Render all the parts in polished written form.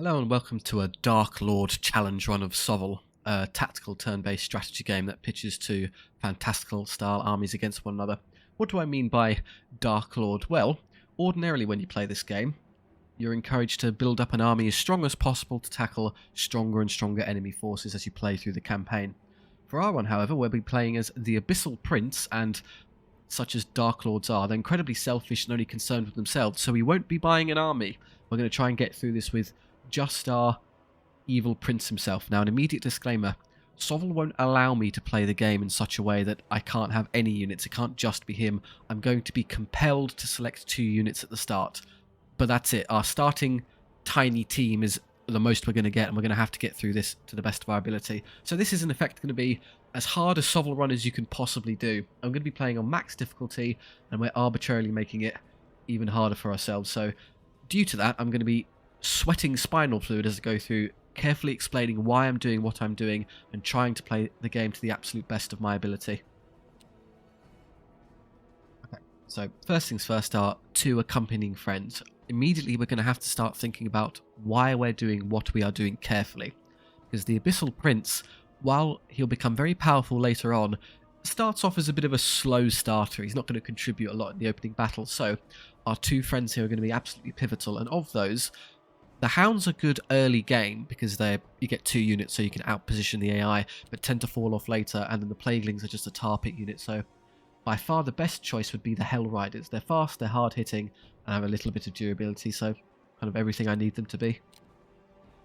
Hello and welcome to a Dark Lord challenge run of SOVL, a tactical turn-based strategy game that pitches two fantastical style armies against one another. What do I mean by Dark Lord? Well, ordinarily when you play this game, you're encouraged to build up an army as strong as possible to tackle stronger and stronger enemy forces as you play through the campaign. For our one, however, we'll be playing as the Abyssal Prince, and such as Dark Lords are, they're incredibly selfish and only concerned with themselves, so we won't be buying an army. We're going to try and get through this with just our evil prince himself. Now, an immediate disclaimer: SOVL won't allow me to play the game in such a way that I can't have any units. It can't just be him. I'm going to be compelled to select 2 units at the start. But that's it. Our starting tiny team is the most we're going to get, and we're going to have to get through this to the best of our ability. So this is in effect going to be as hard a SOVL run as you can possibly do. I'm going to be playing on max difficulty, and we're arbitrarily making it even harder for ourselves. So due to that, I'm going to be sweating spinal fluid as I go through, carefully explaining why I'm doing what I'm doing and trying to play the game to the absolute best of my ability. Okay, so first things first, are 2 accompanying friends. Immediately we're going to have to start thinking about why we're doing what we are doing carefully, because the Abyssal Prince, while he'll become very powerful later on, starts off as a bit of a slow starter. He's not going to contribute a lot in the opening battle, so our 2 friends here are going to be absolutely pivotal. And of those, the Hounds are good early game because you get 2 units, so you can outposition the AI, but tend to fall off later. And then the Plaguelings are just a tar pit unit, so by far the best choice would be the Hell Riders. They're fast, they're hard hitting, and have a little bit of durability, so kind of everything I need them to be.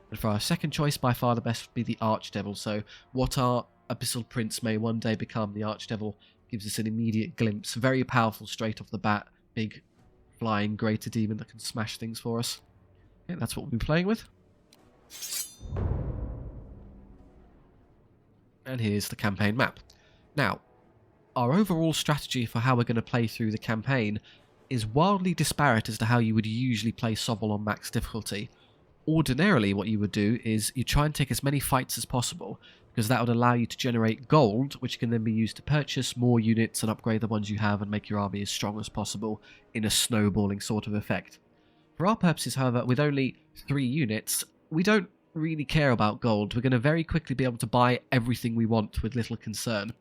And for our second choice, by far the best would be the Archdevil. So what our Abyssal Prince may one day become, the Archdevil gives us an immediate glimpse. Very powerful straight off the bat, big flying greater demon that can smash things for us. Okay, that's what we'll be playing with. And here's the campaign map. Now, our overall strategy for how we're going to play through the campaign is wildly disparate as to how you would usually play SOVL on max difficulty. Ordinarily, what you would do is you try and take as many fights as possible, because that would allow you to generate gold, which can then be used to purchase more units and upgrade the ones you have and make your army as strong as possible in a snowballing sort of effect. For our purposes, however, with only 3 units, we don't really care about gold. We're going to very quickly be able to buy everything we want with little concern.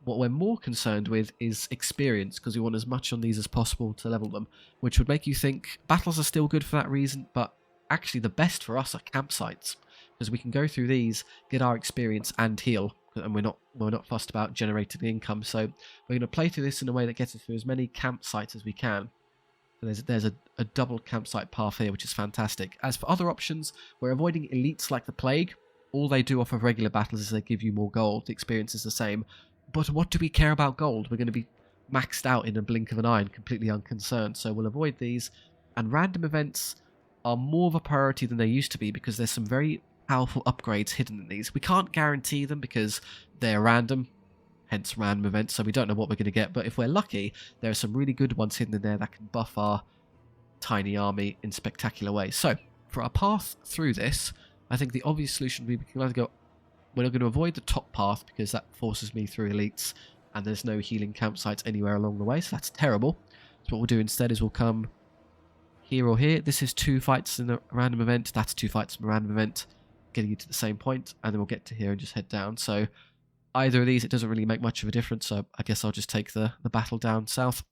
What we're more concerned with is experience, because we want as much on these as possible to level them, which would make you think battles are still good for that reason, but actually the best for us are campsites, because we can go through these, get our experience and heal, and we're not fussed about generating the income. So we're going to play through this in a way that gets us through as many campsites as we can. There's a double campsite path here, which is fantastic. As for other options, we're avoiding elites like the Plague. All they do off of regular battles is they give you more gold. The experience is the same. But what do we care about gold? We're going to be maxed out in a blink of an eye and completely unconcerned. So we'll avoid these. And random events are more of a priority than they used to be, because there's some very powerful upgrades hidden in these. We can't guarantee them because they're random, hence random events, so we don't know what we're going to get. But if we're lucky, there are some really good ones hidden in there that can buff our tiny army in spectacular ways. So for our path through this, I think the obvious solution would be we can either go, we're not going to avoid the top path because that forces me through elites and there's no healing campsites anywhere along the way, so that's terrible. So what we'll do instead is we'll come here or here. This is 2 fights in a random event, that's 2 fights in a random event, getting you to the same point, and then we'll get to here and just head down. So either of these, it doesn't really make much of a difference, so I guess I'll just take the battle down south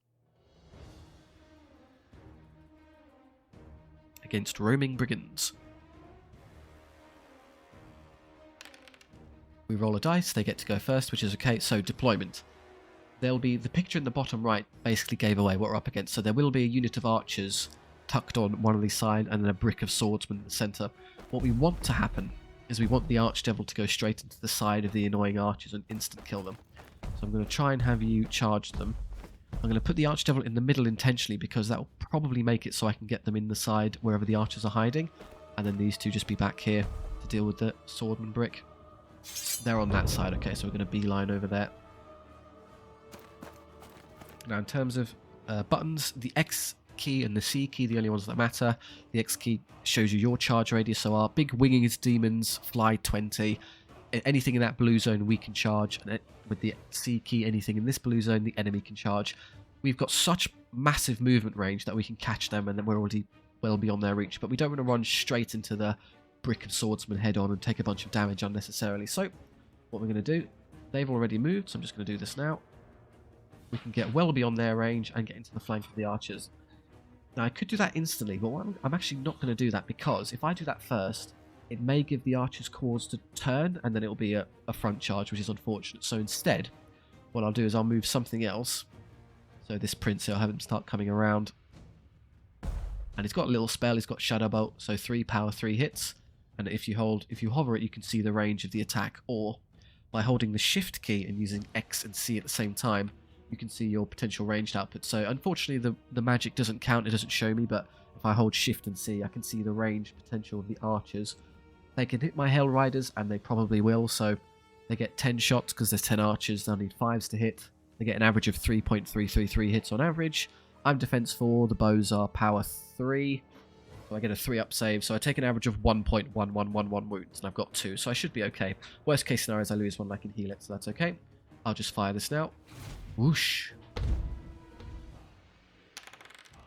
against roaming brigands. We roll a dice, they get to go first, which is okay. So deployment. There'll be the picture in the bottom right basically gave away what we're up against. So there will be a unit of archers tucked on one of these sides and then a brick of swordsmen in the centre. What we want to happen is we want the Archdevil to go straight into the side of the annoying archers and instant kill them. So I'm going to try and have you charge them. I'm going to put the Archdevil in the middle intentionally, because that will probably make it so I can get them in the side wherever the archers are hiding, and then these 2 just be back here to deal with the swordman brick. They're on that side, okay, so we're going to beeline over there. Now in terms of buttons, the X key and the C key, the only ones that matter. The X key shows you your charge radius, so our big winged demons fly 20. Anything in that blue zone we can charge, and with the C key, anything in this blue zone the enemy can charge. We've got such massive movement range that we can catch them, and then we're already well beyond their reach. But we don't want to run straight into the brick and swordsman head on and take a bunch of damage unnecessarily. So what we're going to do, they've already moved, so I'm just going to do this now. We can get well beyond their range and get into the flank of the archers. Now I could do that instantly, but I'm actually not going to do that, because if I do that first, it may give the archers cause to turn, and then it'll be a front charge, which is unfortunate. So instead, what I'll do is I'll move something else. So this prince here, I'll have him start coming around. And he's got a little spell, he's got Shadow Bolt, so 3 power, 3 hits. And if you hover it, you can see the range of the attack. Or by holding the shift key and using X and C at the same time, you can see your potential ranged output. So unfortunately the magic doesn't count, it doesn't show me, but if I hold shift and C, I can see the range potential of the archers. They can hit my Hell Riders, and they probably will, so they get 10 shots because there's 10 archers, they'll need 5s to hit. They get an average of 3.333 hits on average. I'm defense 4, the bows are power 3, so I get a 3-up save, so I take an average of 1.1111 wounds, and I've got 2, so I should be okay. Worst case scenario is I lose 1 and I can heal it, so that's okay. I'll just fire this now. Whoosh.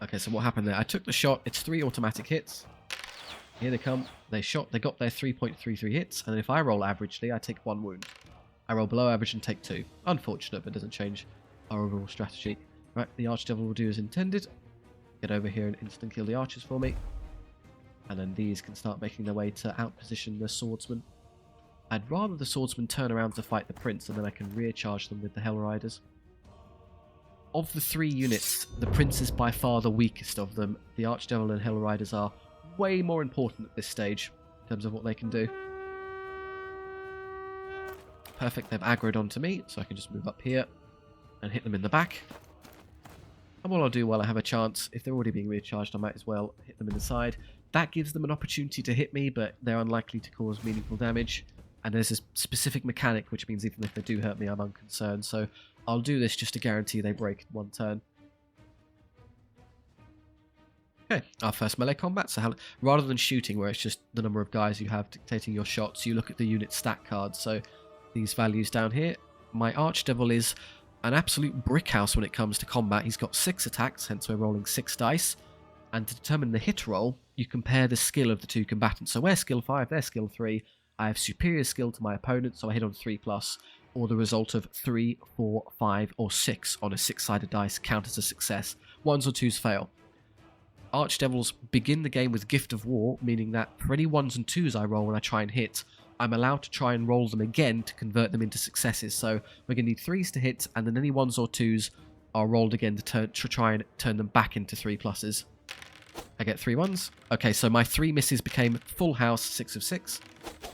Okay, so what happened there? I took the shot, it's 3 automatic hits. Here they come, they got their 3.33 hits, and if I roll averagely, I take 1 wound. I roll below average and take 2. Unfortunate, but doesn't change our overall strategy. Right, the Archdevil will do as intended. Get over here and instant kill the archers for me. And then these can start making their way to outposition the swordsman. I'd rather the swordsman turn around to fight the prince, and then I can rear charge them with the Hell Riders. Of the 3 units, the prince is by far the weakest of them. The Archdevil and Hell Riders are way more important at this stage in terms of what they can do. Perfect, they've aggroed onto me, so I can just move up here and hit them in the back. And what I'll do while I have a chance, if they're already being recharged, I might as well hit them in the side. That gives them an opportunity to hit me, but they're unlikely to cause meaningful damage. And there's a specific mechanic, which means even if they do hurt me, I'm unconcerned. So I'll do this just to guarantee they break in 1 turn. Okay, our first melee combat. So rather than shooting, where it's just the number of guys you have dictating your shots, you look at the unit stat cards. So these values down here. My Archdevil is an absolute brick house when it comes to combat. He's got 6 attacks, hence we're rolling 6 dice. And to determine the hit roll, you compare the skill of the 2 combatants. So we're skill 5, they're skill 3. I have superior skill to my opponent, so I hit on 3+, or the result of 3, 4, 5, or 6 on a 6-sided dice count as a success. 1s or 2s fail. Archdevils begin the game with Gift of War, meaning that for any 1s and 2s I roll when I try and hit, I'm allowed to try and roll them again to convert them into successes. So we're going to need 3s to hit, and then any 1s or 2s are rolled again to try and turn them back into 3+. I get 3 1s. Okay, so my 3 misses became full house, 6 of 6.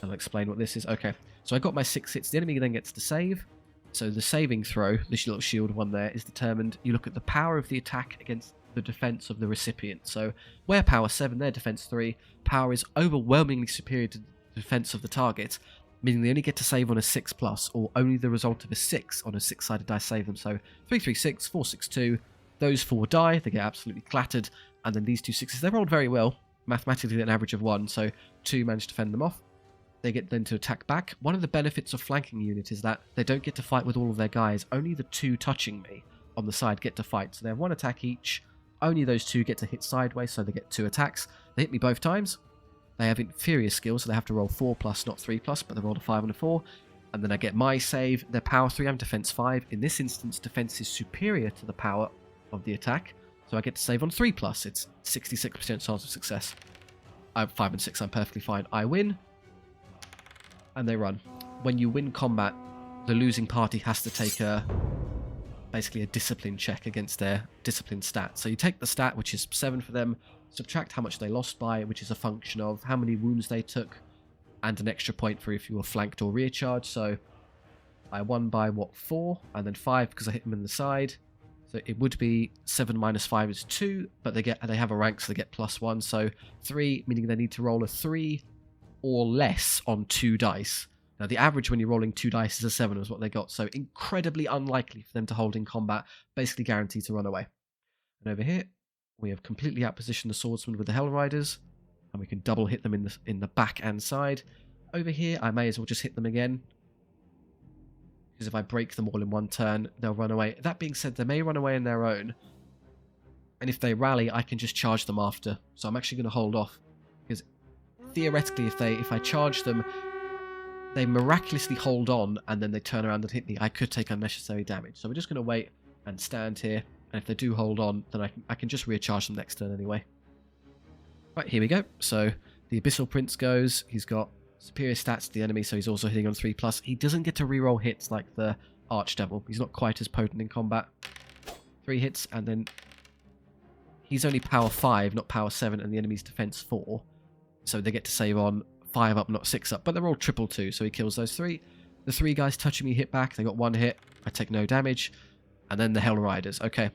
I'll explain what this is. Okay, so I got my 6 hits. The enemy then gets to save. So the saving throw, this little shield one there, is determined. You look at the power of the attack against the defense of the recipient. So we're power 7, they're defense 3. Power is overwhelmingly superior to the defense of the target, meaning they only get to save on a 6+, or only the result of a 6 on a 6-sided dice save them. So 3, 3, 6, 4, 6, 2. Those 4 die, they get absolutely clattered, and then these 2 6s, they rolled very well, mathematically an average of 1, so 2 managed to fend them off. They get then to attack back. One of the benefits of flanking unit is that they don't get to fight with all of their guys, only the 2 touching me on the side get to fight, so they have 1 attack each. Only those 2 get to hit sideways, so they get 2 attacks. They hit me both times. They have inferior skills, so they have to roll 4+, not 3+, but they rolled a 5 and a 4. And then I get my save. They're power 3, I'm defense 5. In this instance, defense is superior to the power of the attack, so I get to save on 3+. It's 66% chance of success. I'm 5 and 6, I'm perfectly fine. I win, and they run. When you win combat, the losing party has to take basically a discipline check against their discipline stat. So you take the stat, which is 7 for them, subtract how much they lost by, which is a function of how many wounds they took, and an extra point for if you were flanked or rear charged. So I won by, 4, and then 5 because I hit them in the side. So it would be 7 minus 5 is 2, but they have a rank, so they get +1. So 3, meaning they need to roll a 3 or less on 2 dice. Now, the average when you're rolling 2 dice is a 7, is what they got. So incredibly unlikely for them to hold in combat, basically guaranteed to run away. And over here, we have completely outpositioned the swordsman with the Hell Riders, and we can double hit them in the back and side. Over here, I may as well just hit them again, because if I break them all in 1 turn, they'll run away. That being said, they may run away on their own, And if they rally, I can just charge them after. So I'm actually going to hold off. Because theoretically, if I charge them, they miraculously hold on, and then they turn around and hit me. I could take unnecessary damage. So we're just going to wait and stand here. And if they do hold on, then I can just recharge them next turn anyway. Right, here we go. So the Abyssal Prince goes. He's got superior stats to the enemy, so he's also hitting on 3+. He doesn't get to reroll hits like the Archdevil. He's not quite as potent in combat. 3 hits, and then he's only power 5, not power 7, and the enemy's defense 4. So they get to save on 5 up, not 6 up. But they're all 2/2, so he kills those 3. The 3 guys touching me hit back. They got 1 hit. I take no damage. And then the Hell Riders. Okay.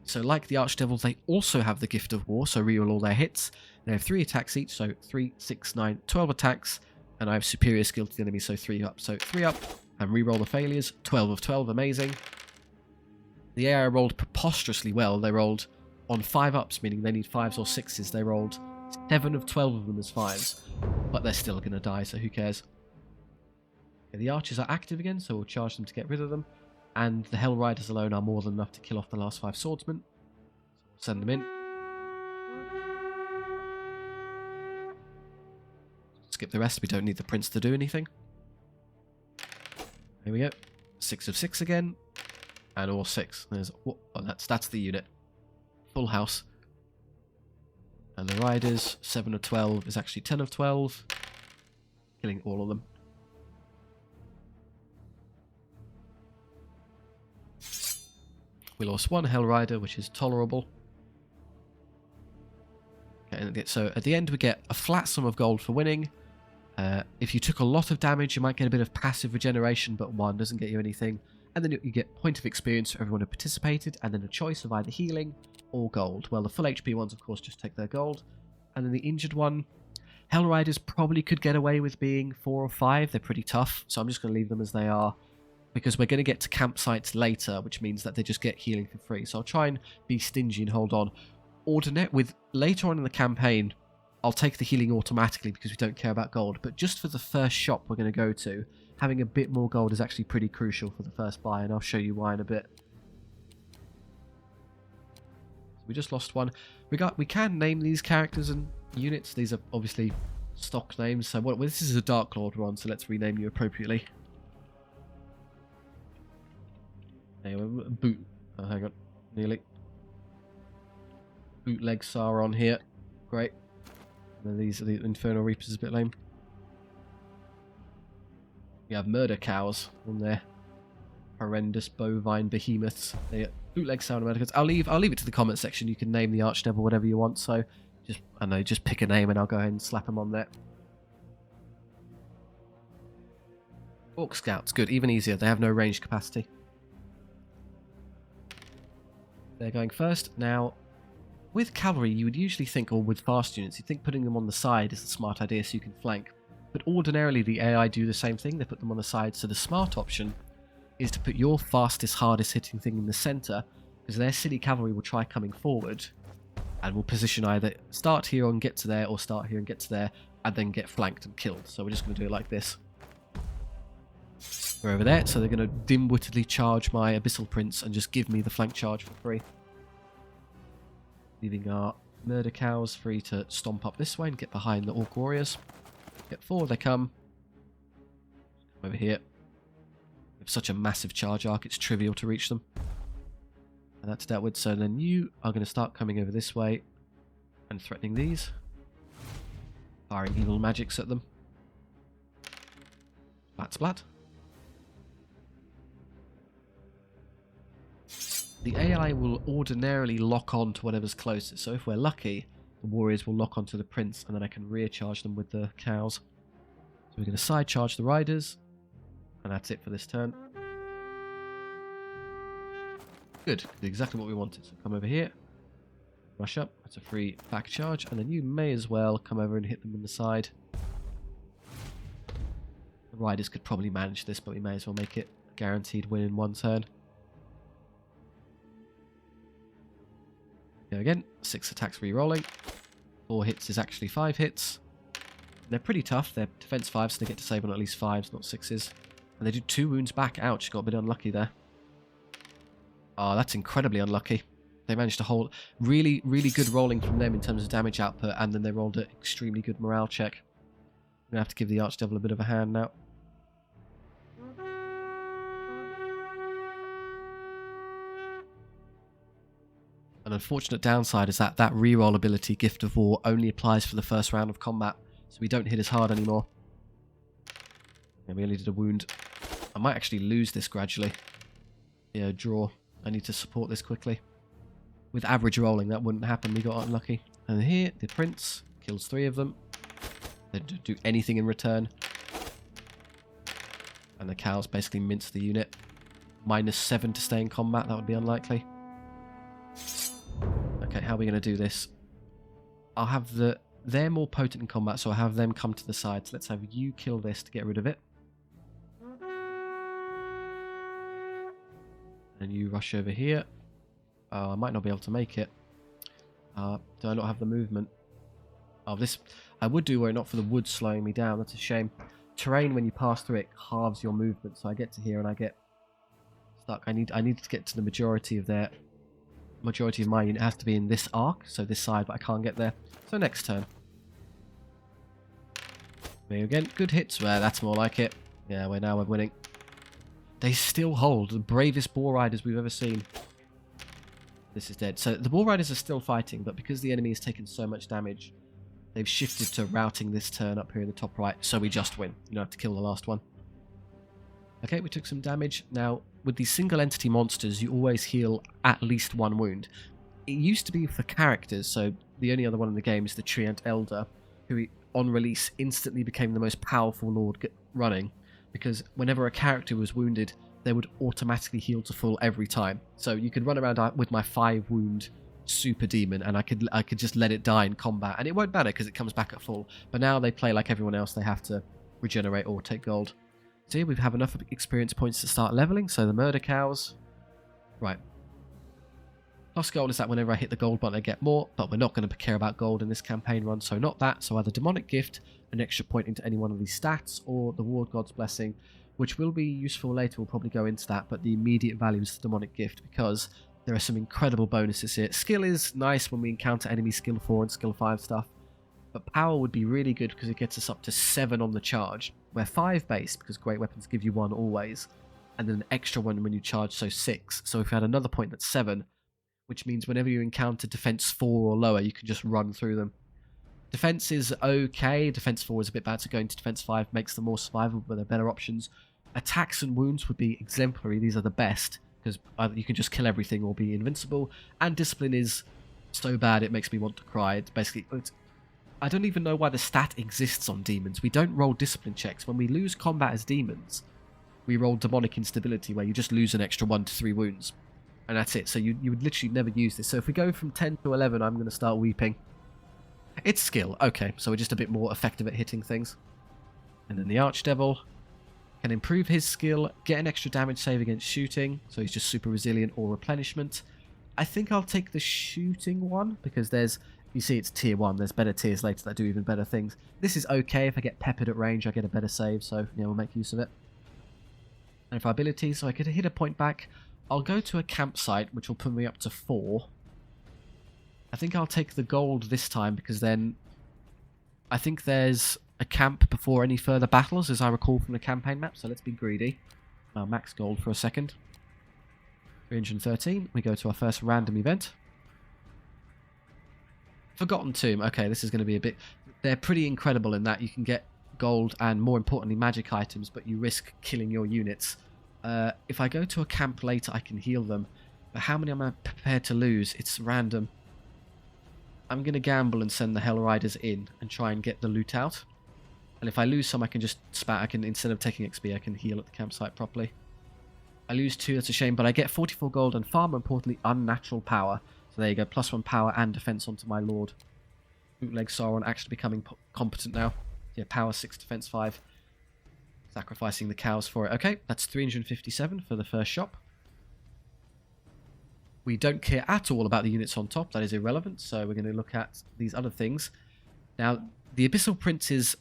So like the Archdevil, they also have the Gift of War, so reroll all their hits. They have 3 attacks each, so 3, 6, 9, 12 attacks. And I have superior skill to the enemy, so 3 up. So 3 up, and reroll the failures. 12 of 12, amazing. The AI rolled preposterously well. They rolled on 5 ups, meaning they need 5s or 6s. They rolled 7 of 12 of them as 5s. But they're still going to die, so who cares? Okay, the archers are active again, so we'll charge them to get rid of them. And the Hell Riders alone are more than enough to kill off the last 5 swordsmen. So we'll send them in. Skip the rest, we don't need the prince to do anything. Here we go. 6 of 6 again. And all 6. There's, oh, that's the unit. Full house. And the riders, 7 of 12 is actually 10 of 12. Killing all of them. We lost 1 Hell Rider, which is tolerable. Okay, so at the end we get a flat sum of gold for winning. If you took a lot of damage, you might get a bit of passive regeneration, but 1 doesn't get you anything. And then you get point of experience for everyone who participated, and then a choice of either healing or gold. Well, the full HP ones, of course, just take their gold. And then the injured one, Hell Riders probably could get away with being 4 or 5. They're pretty tough, so I'm just going to leave them as they are, because we're going to get to campsites later, which means that they just get healing for free. So I'll try and be stingy and hold on. Later on in the campaign, I'll take the healing automatically because we don't care about gold. But just for the first shop we're going to go to, having a bit more gold is actually pretty crucial for the first buy, and I'll show you why in a bit. We just lost 1. We can name these characters and units. These are obviously stock names. So this is a Dark Lord one, so let's rename you appropriately. Anyway, hang on, nearly. Bootleg Sauron here. Great. And then these are the Infernal Reapers, a bit lame. We have Murder Cows on there. Horrendous bovine behemoths. Bootleg Sauron, Murder Cows. I'll leave it to the comment section. You can name the Archdevil whatever you want. So just pick a name and I'll go ahead and slap them on there. Orc Scouts, good, even easier. They have no range capacity. They're going first. Now, with cavalry, you would usually think, or with fast units, you'd think putting them on the side is a smart idea so you can flank. But ordinarily, the AI do the same thing. They put them on the side. So the smart option is to put your fastest, hardest hitting thing in the center, because their silly cavalry will try coming forward and will position either start here and get to there, or start here and get to there, and then get flanked and killed. So we're just going to do it like this. We're over there, so they're going to dim-wittedly charge my Abyssal Prince and just give me the flank charge for free. Leaving our Murder Cows free to stomp up this way and get behind the Orc Warriors. Get forward, they come. Over here. We have such a massive charge arc, it's trivial to reach them. And that's dealt with, so then you are going to start coming over this way and threatening these. Firing evil magics at them. Splat, splat. The AI will ordinarily lock on to whatever's closest, so if we're lucky, the warriors will lock onto the prince, and then I can rear charge them with the cows. So we're going to side charge the riders, and that's it for this turn. Good, exactly what we wanted. So come over here, rush up, that's a free back charge, and then you may as well come over and hit them in the side. The riders could probably manage this, but we may as well make it a guaranteed win in 1 turn. Go again, 6 attacks re-rolling. 4 hits is actually 5 hits. They're pretty tough. They're defense 5, so they get to save on at least 5s, not 6s. And they do 2 wounds back. Ouch, got a bit unlucky there. Oh, that's incredibly unlucky. They managed to hold really, really good rolling from them in terms of damage output, and then they rolled an extremely good morale check. I'm going to have to give the Archdevil a bit of a hand now. An unfortunate downside is that reroll ability, Gift of War, only applies for the first round of combat, so we don't hit as hard anymore. Yeah, we only did a wound. I might actually lose this gradually. Yeah, draw. I need to support this quickly. With average rolling, that wouldn't happen. We got unlucky. And here, the Prince kills 3 of them. They don't do anything in return. And the cows basically mince the unit. -7 to stay in combat. That would be unlikely. Okay, how are we going to do this? I'll have they're more potent in combat, so I'll have them come to the side. So let's have you kill this to get rid of it. And you rush over here. I might not be able to make it. Do I not have the movement? Oh, this I would do were it not for the wood slowing me down. That's a shame. Terrain, when you pass through it, halves your movement. So I get to here and I get stuck. I need to get to the majority of my unit has to be in this arc, so this side, but I can't get there. So next turn. Me again. Good hits. Well, that's more like it. Yeah, we're winning. They still hold. The bravest Boar Riders we've ever seen. This is dead. So the Boar Riders are still fighting, but because the enemy has taken so much damage, they've shifted to routing this turn up here in the top right, so we just win. You don't have to kill the last one. Okay, we took some damage. Now, with these single entity monsters, you always heal at least 1 wound. It used to be for characters, so the only other one in the game is the Treant Elder, who on release instantly became the most powerful Lord running, because whenever a character was wounded, they would automatically heal to full every time. So you could run around with my 5 wound super demon, and I could just let it die in combat, and it won't matter because it comes back at full. But now they play like everyone else; they have to regenerate or take gold. So here we have enough experience points to start leveling. So the murder cows, right? Plus gold is that whenever I hit the gold button, I get more, but we're not going to care about gold in this campaign run, so not that. So either Demonic Gift, an extra point into any one of these stats, or the Ward God's Blessing, which will be useful later. We'll probably go into that, but the immediate value is the Demonic Gift because there are some incredible bonuses here. Skill is nice when we encounter enemy skill 4 and skill 5 stuff, but power would be really good because it gets us up to 7 on the charge. We're 5 base because great weapons give you 1 always, and then an extra 1 when you charge, so 6. So if we had another point that's 7, which means whenever you encounter defense 4 or lower, you can just run through them. Defense is okay. Defense 4 is a bit bad, so going to defense 5 makes them more survivable, but they're better options. Attacks and wounds would be exemplary. These are the best, because either you can just kill everything or be invincible. And discipline is so bad it makes me want to cry. It's basically... I don't even know why the stat exists on demons. We don't roll discipline checks. When we lose combat as demons, we roll demonic instability, where you just lose an extra 1 to 3 wounds. And that's it. So you would literally never use this. So if we go from 10 to 11, I'm going to start weeping. It's skill. Okay, so we're just a bit more effective at hitting things. And then the Archdevil can improve his skill, get an extra damage save against shooting, so he's just super resilient, or replenishment. I think I'll take the shooting one, because there's... You see it's tier 1, there's better tiers later that do even better things. This is okay. If I get peppered at range, I get a better save, so yeah, we'll make use of it. And for abilities, so I could hit a point back. I'll go to a campsite, which will put me up to 4. I think I'll take the gold this time, because then I think there's a camp before any further battles, as I recall from the campaign map, so let's be greedy. Max gold for a second. 313, we go to our first random event. Forgotten Tomb. Okay, this is going to be a bit... They're pretty incredible in that you can get gold and, more importantly, magic items, but you risk killing your units. If I go to a camp later, I can heal them. But how many am I prepared to lose? It's random. I'm going to gamble and send the Hell Riders in and try and get the loot out. And if I lose some, I can just spat. I can, instead of taking XP, I can heal at the campsite properly. I lose 2, that's a shame, but I get 44 gold and, far more importantly, unnatural power. So there you go, +1 power and defense onto my Lord. Bootleg Sauron actually becoming competent now. Yeah, power 6, defense 5. Sacrificing the cows for it. Okay, that's 357 for the first shop. We don't care at all about the units on top. That is irrelevant. So we're going to look at these other things. Now, the Abyssal Prince is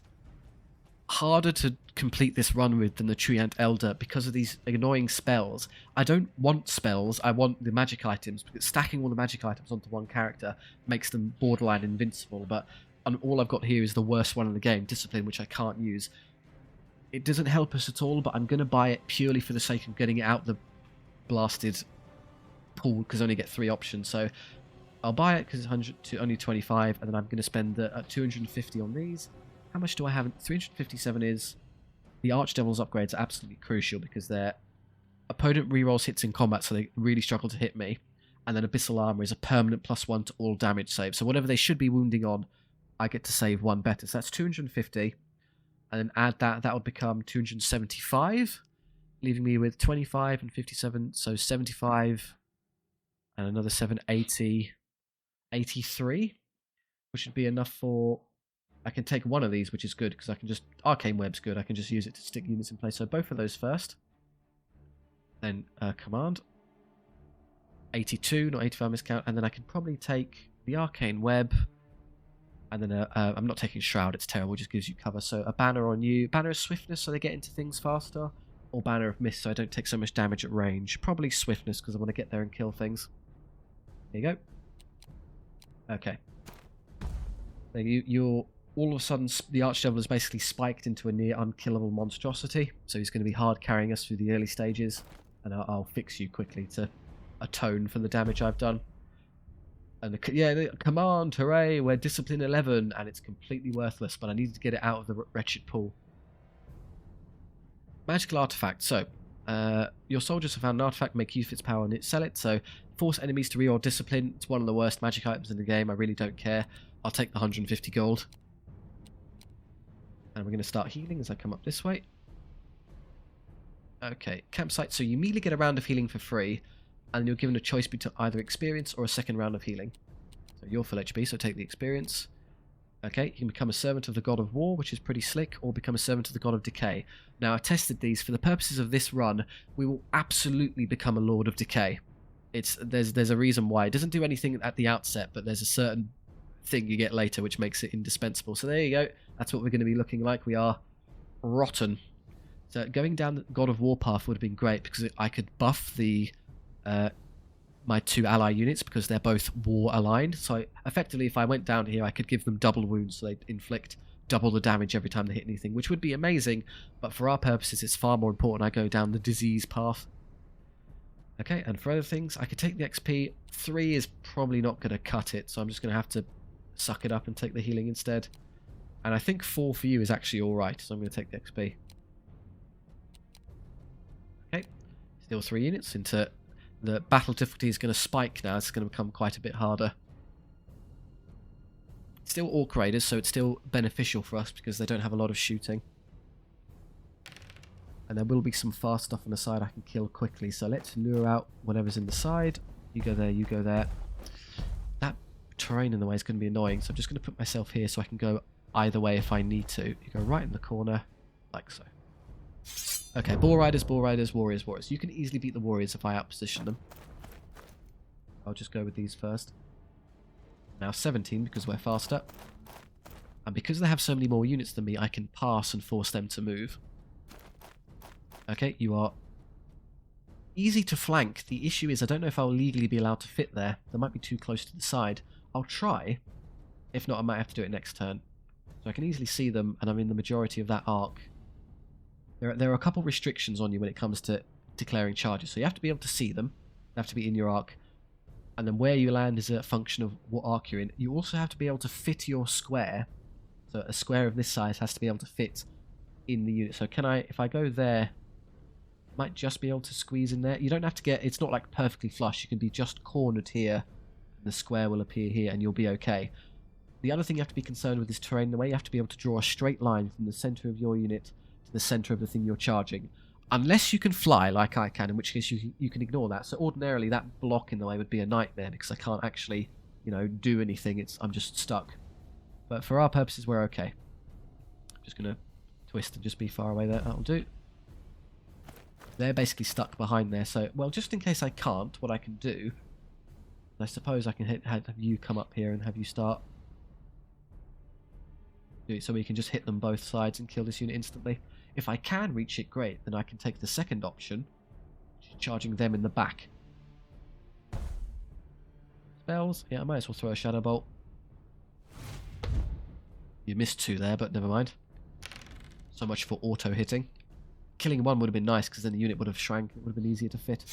harder to complete this run with than the Treant Elder because of these annoying spells. I don't want spells, I want the magic items, because stacking all the magic items onto one character makes them borderline invincible, but all I've got here is the worst one in the game, Discipline, which I can't use. It doesn't help us at all, but I'm going to buy it purely for the sake of getting it out the blasted pool, because I only get 3 options, so I'll buy it because it's 100 to only 25, and then I'm going to spend the 250 on these. How much do I have? 357 is... The Archdevils upgrades are absolutely crucial because their opponent rerolls hits in combat, so they really struggle to hit me. And then Abyssal Armor is a permanent +1 to all damage saves. So whatever they should be wounding on, I get to save 1 better. So that's 250. And then add that, that would become 275, leaving me with 25 and 57, so 75, and another 7, 80, 83, which should be enough for... I can take one of these, which is good, because I can just... Arcane Web's good, I can just use it to stick units in place. So both of those first. Then command. 82, not 85 miscount, and then I can probably take the Arcane Web, and then I'm not taking Shroud, it's terrible, it just gives you cover. So a Banner on you. Banner of Swiftness, so they get into things faster, or Banner of Mist, so I don't take so much damage at range. Probably Swiftness, because I want to get there and kill things. There you go. Okay. Then you're... All of a sudden, the Archdevil has basically spiked into a near unkillable monstrosity, so he's going to be hard carrying us through the early stages, and I'll fix you quickly to atone for the damage I've done. And the command, hooray, we're Discipline 11, and it's completely worthless, but I needed to get it out of the wretched pool. Magical artifact. So, your soldiers have found an artifact, make use of its power and sell it, so force enemies to reroll Discipline. It's one of the worst magic items in the game, I really don't care. I'll take the 150 gold. And we're going to start healing as I come up this way. Okay, campsite. So you immediately get a round of healing for free, and you're given a choice between either experience or a second round of healing. So you're full HP, so take the experience. Okay, you can become a servant of the God of War, which is pretty slick, or become a servant of the God of Decay. Now, I tested these. For the purposes of this run, we will absolutely become a Lord of Decay. There's a reason why. It doesn't do anything at the outset, but there's a certain thing you get later which makes it indispensable. So there you go. That's what we're going to be looking like. We are rotten. So going down the God of War path would have been great because I could buff the my 2 ally units because they're both war aligned. So effectively, if I went down here, I could give them double wounds, so they'd inflict double the damage every time they hit anything, which would be amazing. But for our purposes, it's far more important I go down the disease path. Okay, and for other things, I could take the XP. 3 is probably not going to cut it, so I'm just going to have to suck it up and take the healing instead. And I think 4 for you is actually alright, so I'm going to take the XP. Okay, still 3 units into... The battle difficulty is going to spike now, it's going to become quite a bit harder. Still Orc Raiders, so it's still beneficial for us because they don't have a lot of shooting. And there will be some fast stuff on the side I can kill quickly, so let's lure out whatever's in the side. You go there, you go there. That terrain in the way is going to be annoying, so I'm just going to put myself here so I can go either way if I need to. You go right in the corner, like so. Okay, Ball Riders, Warriors, Warriors. You can easily beat the Warriors if I outposition them. I'll just go with these first. Now 17 because we're faster. And because they have so many more units than me, I can pass and force them to move. Okay, you are easy to flank. The issue is I don't know if I'll legally be allowed to fit there. They might be too close to the side. I'll try. If not, I might have to do it next turn. So I can easily see them, and I'm in the majority of that arc. There are a couple restrictions on you when it comes to declaring charges. So you have to be able to see them. You have to be in your arc. And then where you land is a function of what arc you're in. You also have to be able to fit your square. So a square of this size has to be able to fit in the unit. So can I, if I go there, might just be able to squeeze in there. You don't have to get, it's not like perfectly flush. You can be just cornered here. And the square will appear here and you'll be okay. The other thing you have to be concerned with is terrain. The way you have to be able to draw a straight line from the center of your unit to the center of the thing you're charging. Unless you can fly like I can, in which case you can ignore that. So ordinarily that block in the way would be a nightmare because I can't actually, you know, do anything. I'm just stuck. But for our purposes, we're okay. I'm just going to twist and just be far away there. That'll do. They're basically stuck behind there. So, well, just in case I can't, what I can do, I suppose I can have you come up here and have you start. Do it so we can just hit them both sides and kill this unit instantly. If I can reach it, great. Then I can take the second option, which is charging them in the back. Spells? Yeah, I might as well throw a Shadow Bolt. You missed 2 there, but never mind. So much for auto-hitting. Killing 1 would have been nice, because then the unit would have shrank. It would have been easier to fit.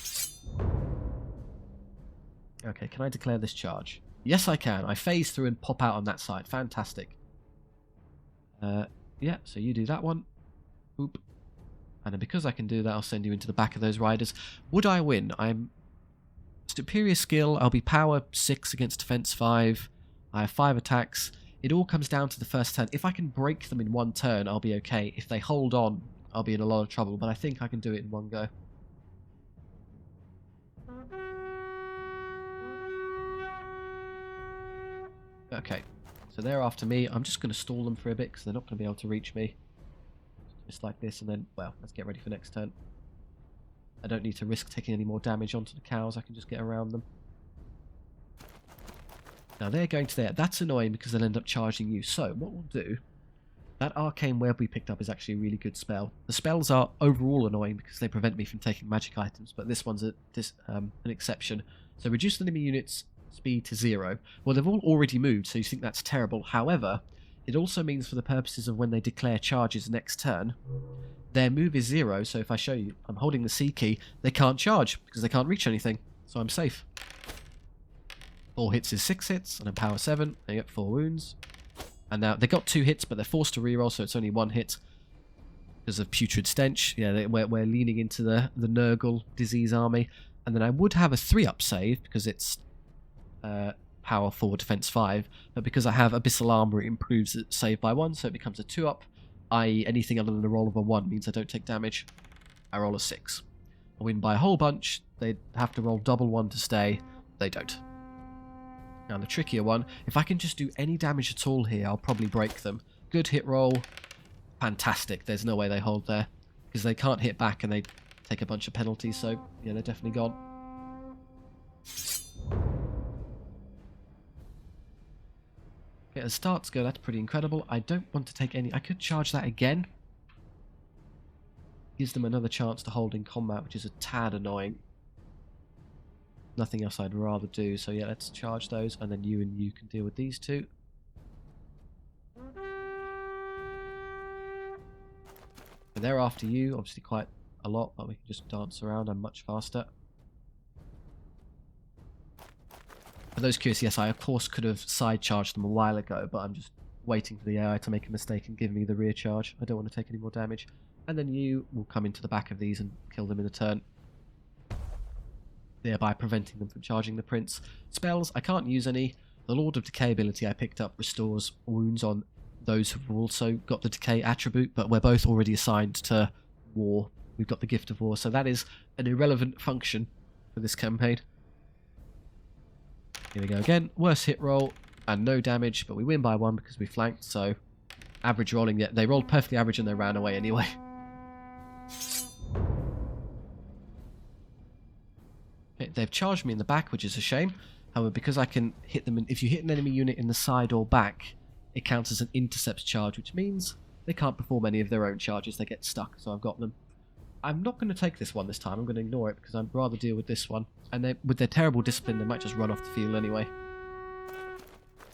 Okay, can I declare this charge? Yes, I can. I phase through and pop out on that side. Fantastic. Yeah, so you do that one. Oop. And then because I can do that, I'll send you into the back of those riders. Would I win? I'm superior skill. I'll be power 6 against defense 5. I have 5 attacks. It all comes down to the first turn. If I can break them in 1 turn, I'll be okay. If they hold on, I'll be in a lot of trouble. But I think I can do it in 1 go. Okay, so they're after me. I'm just going to stall them for a bit because they're not going to be able to reach me. Just like this, and then, well, let's get ready for next turn. I don't need to risk taking any more damage onto the cows. I can just get around them. Now they're going to there. That's annoying because they'll end up charging you. So what we'll do, that Arcane Web we picked up is actually a really good spell. The spells are overall annoying because they prevent me from taking magic items, but this one's an exception. So reduce the enemy units speed to 0. Well, they've all already moved, so you think that's terrible. However, it also means for the purposes of when they declare charges next turn, their move is 0, so if I show you, I'm holding the C key, they can't charge because they can't reach anything, so I'm safe. 4 hits is 6 hits, and a power 7, they get 4 wounds. And now, they got 2 hits, but they're forced to reroll, so it's only 1 hit because of Putrid Stench. Yeah, we're leaning into the Nurgle disease army. And then I would have a 3-up save because it's power 4, defense 5, but because I have Abyssal Armor, it improves it save by 1, so it becomes a 2-up, i.e. anything other than a roll of a 1 means I don't take damage. I roll a 6. I win by a whole bunch. They have to roll double 1 to stay. They don't. Now the trickier one, if I can just do any damage at all here, I'll probably break them. Good hit roll. Fantastic. There's no way they hold there, because they can't hit back and they take a bunch of penalties, so yeah, they're definitely gone. Okay, as starts go, that's pretty incredible. I don't want to take any... I could charge that again. Gives them another chance to hold in combat, which is a tad annoying. Nothing else I'd rather do, so yeah, let's charge those, and then you and you can deal with these 2. And they're after you, obviously quite a lot, but we can just dance around. I'm much faster. For those curious, yes, I of course could have side charged them a while ago, but I'm just waiting for the AI to make a mistake and give me the rear charge. I don't want to take any more damage. And then you will come into the back of these and kill them in a turn, thereby preventing them from charging the Prince. Spells, I can't use any. The Lord of Decay ability I picked up restores wounds on those who've also got the Decay attribute, but we're both already assigned to War. We've got the Gift of War, so that is an irrelevant function for this campaign. Here we go again. Worst hit roll and no damage, but we win by 1 because we flanked, so average rolling. Yeah, they rolled perfectly average and they ran away anyway. Okay, they've charged me in the back, which is a shame. However, because I can hit them, if you hit an enemy unit in the side or back, it counts as an intercept charge, which means they can't perform any of their own charges. They get stuck, so I've got them. I'm not going to take this one this time. I'm going to ignore it because I'd rather deal with this one. And with their terrible discipline, they might just run off the field anyway.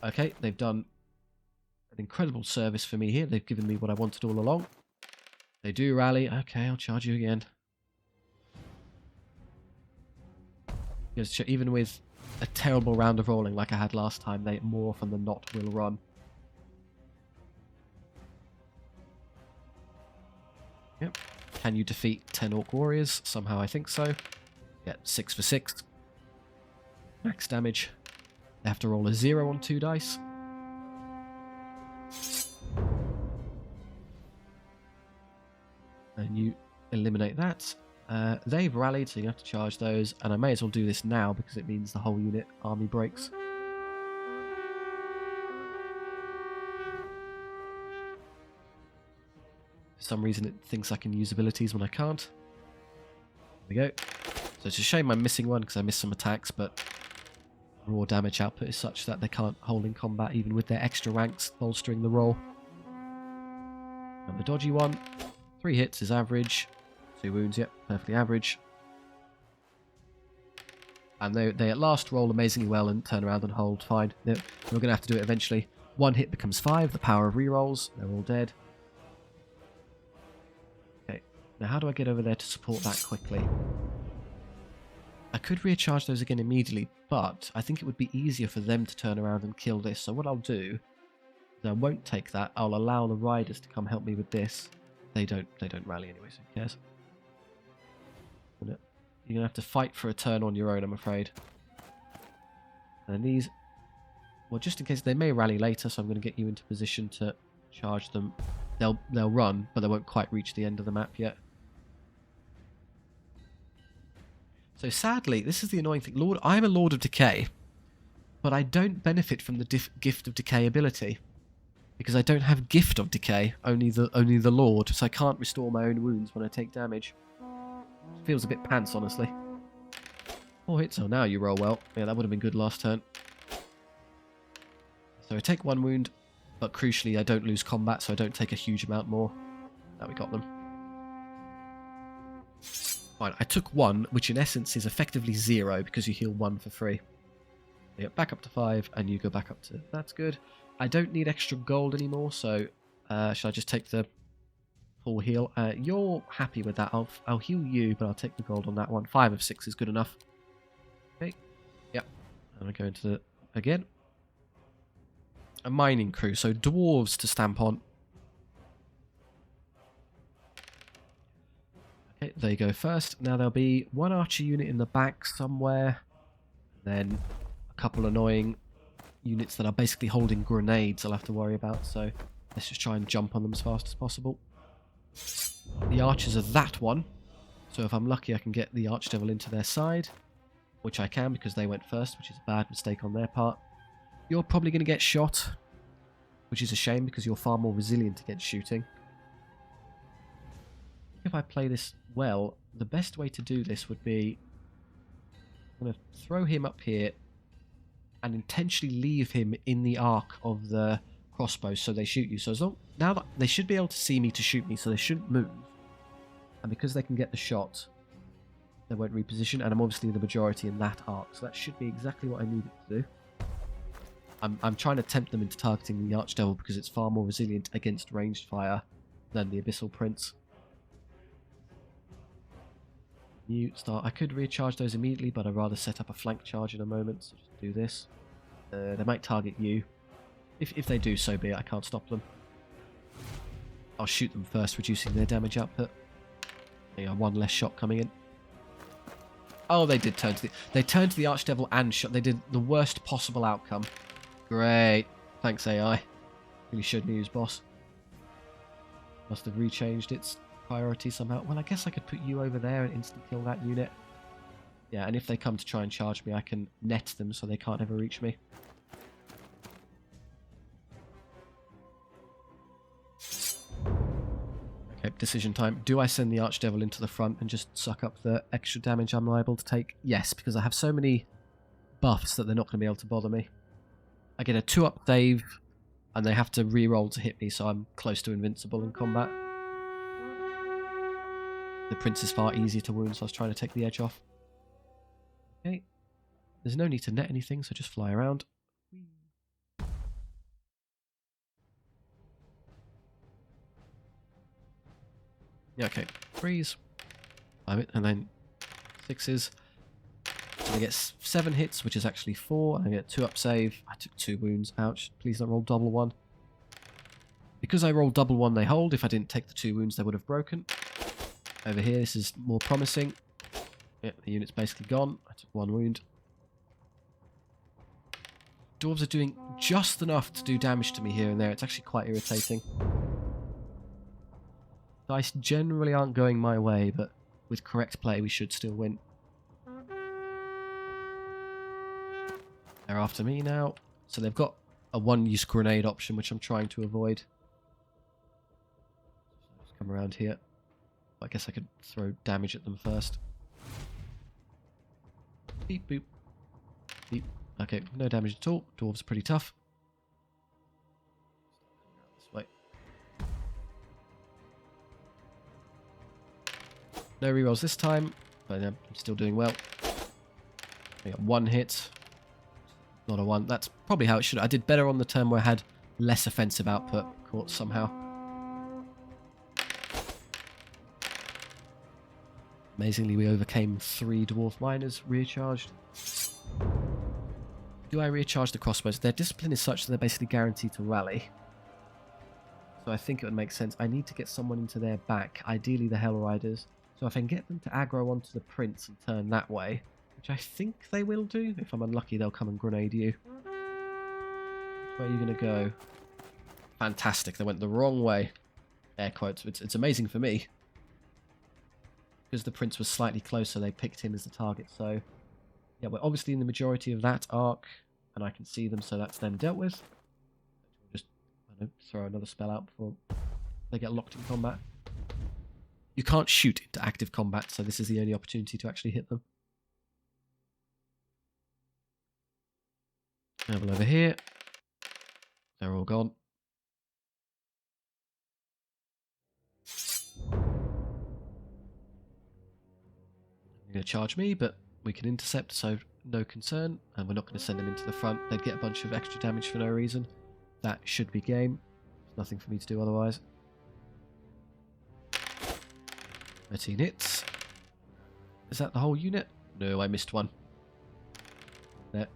Okay, they've done an incredible service for me here. They've given me what I wanted all along. They do rally. Okay, I'll charge you again. Because even with a terrible round of rolling like I had last time, they more often than not will run. Yep. Can you defeat 10 Orc Warriors? Somehow I think so. Yeah, 6 for 6. Max damage. They have to roll a 0 on 2 dice. And you eliminate that. They've rallied, so you have to charge those. And I may as well do this now because it means the whole unit army breaks. For some reason it thinks I can use abilities when I can't. There we go. So it's a shame I'm missing one because I missed some attacks, but raw damage output is such that they can't hold in combat even with their extra ranks bolstering the roll. And the dodgy one. 3 hits is average. 2 wounds, yep, perfectly average. And they at last roll amazingly well and turn around and hold fine. We're going to have to do it eventually. 1 hit becomes 5, the power of rerolls. They're all dead. Okay, now how do I get over there to support that quickly? I could recharge those again immediately, but I think it would be easier for them to turn around and kill this. So what I'll do is I won't take that. I'll allow the riders to come help me with this. They don't rally anyway, so who cares? You're going to have to fight for a turn on your own, I'm afraid. And these, well, just in case they may rally later, so I'm going to get you into position to charge them. They'll run, but they won't quite reach the end of the map yet. So sadly, this is the annoying thing. I'm a Lord of Decay, but I don't benefit from the Gift of Decay ability. Because I don't have Gift of Decay, only the Lord, so I can't restore my own wounds when I take damage. Feels a bit pants, honestly. 4 hits, oh now you roll well. Yeah, that would have been good last turn. So I take 1 wound, but crucially I don't lose combat, so I don't take a huge amount more. Now we got them. Fine, I took 1, which in essence is effectively 0, because you heal 1 for free. You get back up to 5, and you go back up to... That's good. I don't need extra gold anymore, so should I just take the full heal? You're happy with that. I'll heal you, but I'll take the gold on that one. 5 of 6 is good enough. Okay. Yep. I'm going to go into the... Again. A mining crew, so dwarves to stamp on. Okay, there you go first. Now there'll be 1 archer unit in the back somewhere. Then a couple annoying units that are basically holding grenades I'll have to worry about, so let's just try and jump on them as fast as possible. The archers are that one, so if I'm lucky I can get the archdevil into their side, which I can because they went first, which is a bad mistake on their part. You're probably going to get shot, which is a shame because you're far more resilient against shooting. If I play this well, the best way to do this would be I'm going to throw him up here and intentionally leave him in the arc of the crossbows so they shoot you. So as long now that they should be able to see me to shoot me, so they shouldn't move. And because they can get the shot, they won't reposition, and I'm obviously the majority in that arc, so that should be exactly what I need it to do. I'm trying to tempt them into targeting the Archdevil because it's far more resilient against ranged fire than the Abyssal Prince. New start. I could recharge those immediately, but I'd rather set up a flank charge in a moment, so just do this. They might target you. If they do, so be it. I can't stop them. I'll shoot them first, reducing their damage output. There you go, 1 less shot coming in. Oh, they did turn to the... They turned to the Archdevil and shot. They did the worst possible outcome. Great. Thanks, AI. Really showed me who's boss. Must have rechanged its priority somehow. Well, I guess I could put you over there and instant kill that unit. Yeah, and if they come to try and charge me, I can net them so they can't ever reach me. Okay, decision time. Do I send the Archdevil into the front and just suck up the extra damage I'm liable to take? Yes, because I have so many buffs that they're not going to be able to bother me. I get a 2-up save, and they have to re-roll to hit me, so I'm close to invincible in combat. The Prince is far easier to wound, so I was trying to take the edge off. Okay. There's no need to net anything, so just fly around. Yeah, okay. Freeze. And then 6s. So I get 7 hits, which is actually 4. I get 2-up save. I took 2 wounds. Ouch. Please don't roll double 1. Because I rolled double 1, they hold. If I didn't take the 2 wounds, they would have broken. Over here, this is more promising. Yeah, the unit's basically gone. I took 1 wound. Dwarves are doing just enough to do damage to me here and there. It's actually quite irritating. Dice generally aren't going my way, but with correct play, we should still win. They're after me now. So they've got a 1-use grenade option, which I'm trying to avoid. Just come around here. I guess I could throw damage at them first. Beep, boop. Beep. Okay, no damage at all. Dwarves are pretty tough. This way. No rerolls this time, but I'm still doing well. I got 1 hit. Not a 1. That's probably how it should. I did better on the turn where I had less offensive output. Caught somehow. Amazingly, we overcame 3 dwarf miners recharged. Do I recharge the crossbows? Their discipline is such that they're basically guaranteed to rally. So I think it would make sense. I need to get someone into their back, ideally the Hell Riders. So if I can get them to aggro onto the Prince and turn that way, which I think they will do. If I'm unlucky, they'll come and grenade you. Where are you going to go? Fantastic. They went the wrong way. Air quotes. It's amazing for me. Because the Prince was slightly closer, they picked him as the target. So, yeah, we're obviously in the majority of that arc. And I can see them, so that's them dealt with. Just, I don't know, throw another spell out before they get locked in combat. You can't shoot into active combat, so this is the only opportunity to actually hit them. Level over here. They're all gone. They're going to charge me, but we can intercept, so no concern. And we're not going to send them into the front. They'd get a bunch of extra damage for no reason. That should be game. There's nothing for me to do otherwise. 13 hits. Is that the whole unit? No, I missed one. There.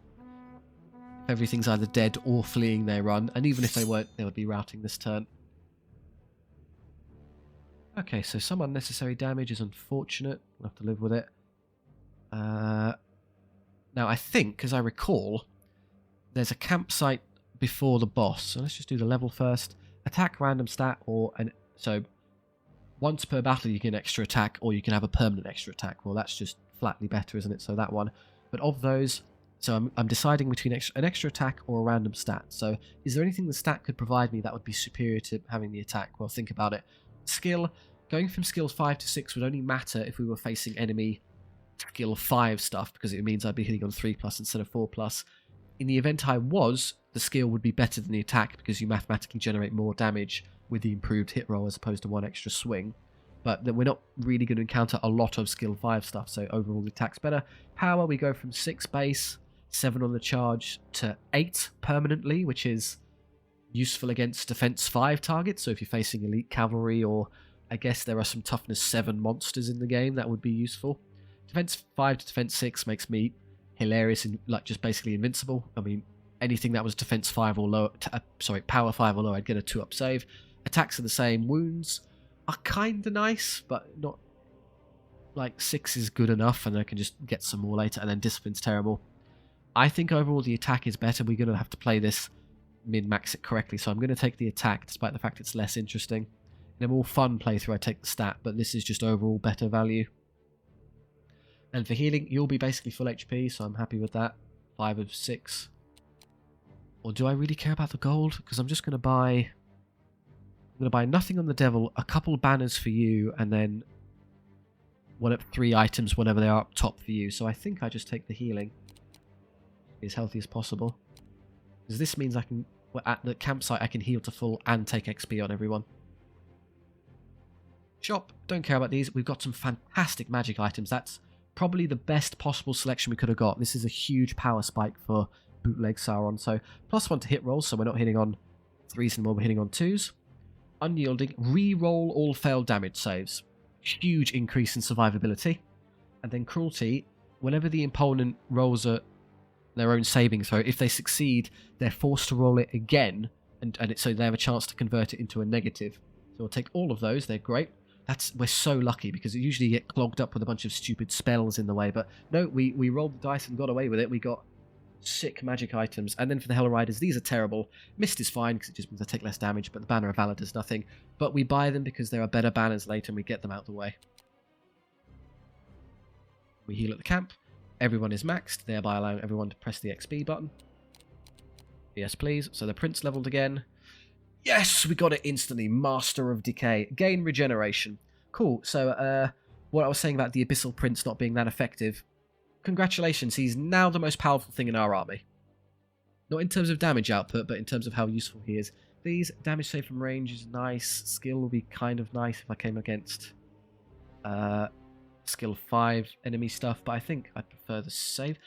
If everything's either dead or fleeing, they run. And even if they weren't, they would be routing this turn. Okay, so some unnecessary damage is unfortunate. We'll have to live with it. Now, I think, as I recall, there's a campsite before the boss. So let's just do the level first. Attack, random stat, or... So, once per battle you get an extra attack, or you can have a permanent extra attack. Well, that's just flatly better, isn't it? So that one. But of those... So I'm deciding between an extra attack or a random stat. So is there anything the stat could provide me that would be superior to having the attack? Well, think about it. Skill, going from skills 5 to 6 would only matter if we were facing enemy skill 5 stuff, because it means I'd be hitting on 3+ instead of 4+. In the event I was, the skill would be better than the attack because you mathematically generate more damage with the improved hit roll as opposed to 1 extra swing. But then we're not really going to encounter a lot of skill 5 stuff, so overall the attack's better. Power, we go from 6 base, 7 on the charge, to 8 permanently, which is useful against defense 5 targets. So if you're facing elite cavalry, or I guess there are some toughness 7 monsters in the game, that would be useful. Defense 5 to defense 6 makes me hilarious and like just basically invincible. I mean, anything that was defense 5 or lower, power 5 or lower, I'd get a 2-up save. Attacks are the same. Wounds are kind of nice, but not like 6 is good enough, and I can just get some more later. And then discipline's terrible. I think overall the attack is better. We're going to have to play this min-max it correctly, so I'm going to take the attack despite the fact it's less interesting. In a more fun playthrough I take the stat, but this is just overall better value. And for healing, you'll be basically full HP, so I'm happy with that. 5 of 6. Or do I really care about the gold? Because I'm just going to buy... I'm going to buy nothing on the devil, a couple banners for you, and then 3 items, whatever they are, up top for you. So I think I just take the healing. Be as healthy as possible. Because this means I can... Well, at the campsite, I can heal to full and take XP on everyone. Shop. Don't care about these. We've got some fantastic magic items. That's probably the best possible selection we could have got. This is a huge power spike for bootleg Sauron. So +1 to hit rolls, so we're not hitting on 3s anymore, we're hitting on 2s. Unyielding, re-roll all failed damage saves. Huge increase in survivability. And then cruelty, whenever the opponent rolls their own saving throw, if they succeed, they're forced to roll it again, so they have a chance to convert it into a negative. So we'll take all of those, they're great. We're so lucky, because it usually get clogged up with a bunch of stupid spells in the way, but no, we rolled the dice and got away with it. We got sick magic items. And then for the Hell Riders, these are terrible. Mist is fine, because it just means I take less damage, but the Banner of Valor does nothing. But we buy them because there are better banners later, and we get them out of the way. We heal at the camp. Everyone is maxed, thereby allowing everyone to press the XP button. Yes, please. So the Prince leveled again. Yes, we got it instantly. Master of Decay. Gain regeneration. Cool. So, what I was saying about the Abyssal Prince not being that effective. Congratulations, he's now the most powerful thing in our army. Not in terms of damage output, but in terms of how useful he is. These damage save from range is nice. Skill will be kind of nice if I came against skill 5 enemy stuff, but I think I prefer the save.